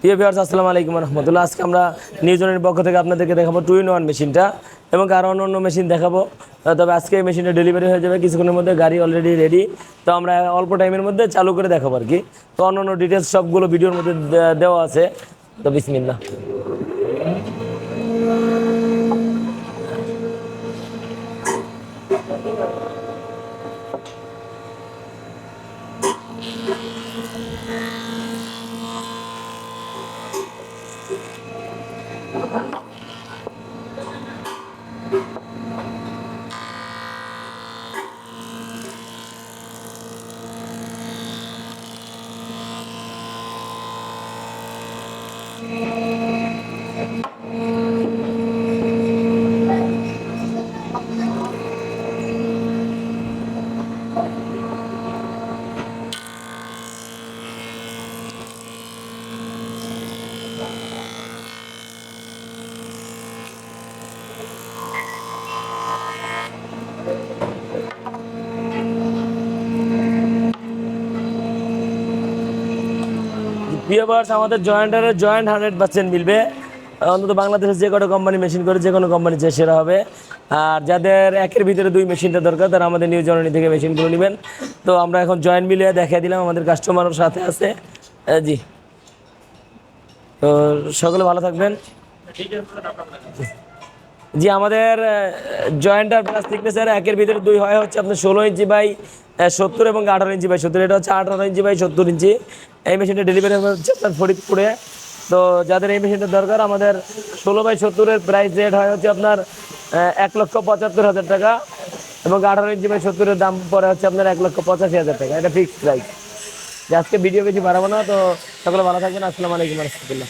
প্রিয় ভিউয়ার্স, আসসালামু আলাইকুম রহমতুল্লাহ। আজকে আমরা নিউজনের পক্ষ থেকে আপনাদেরকে দেখাবো 2-in-1 মেশিনটা এবং আরও অন্য মেশিন দেখাবো। তবে আজকে এই মেশিনটা ডেলিভারি হয়ে যাবে কিছুক্ষণের মধ্যে, গাড়ি অলরেডি রেডি। তো আমরা অল্প টাইমের মধ্যে চালু করে দেখাবো আর কি। তো অন্য ডিটেলস সবগুলো ভিডিওর মধ্যে দেওয়া আছে। তো বিসমিল্লাহ। ভিউয়ার্স, আমাদের জয়েন্টারের জয়েন্ট 100% মিলবে। অন্তত বাংলাদেশের যে কটা কোম্পানি মেশিন করে, যে কোনো কোম্পানি চেয়ে সেরা হবে। আর যাদের একের ভিতরে 2 মেশিনটা দরকার, তারা আমাদের নিউ জর্নি থেকে মেশিনগুলো নেবেন। তো আমরা এখন জয়েন্ট মিলিয়ে দেখিয়ে দিলাম, আমাদের কাস্টমারের সাথে আছে। জি, তো সকলে ভালো থাকবেন। জি, আমাদের জয়েন্টার প্লাস থিকনেসের একের ভিতরে 2 হয় হচ্ছে আপনার 16 ইঞ্চি বাই 70 এবং 18 ইঞ্চি বাই 70। এটা হচ্ছে 18 ইঞ্চি বাই 70 ইঞ্চি। এই মেশিনটা ডেলিভারি হচ্ছে আপনার ফরিদপুরে। তো যাদের এই মেশিনটা দরকার, আমাদের 16 বাই 70-এর প্রাইস রেট হয় হচ্ছে আপনার 1,75,000 টাকা এবং 18 ইঞ্চি বাই 70-এর দাম পড়ে হচ্ছে আপনার 1,85,000 টাকা। এটা ফিক্সড প্রাইস। আজকে ভিডিও বেশি বাড়াবো না। তো সকলে ভালো থাকবেন। আসসালামু আলাইকুম রহমতুল্লাহ।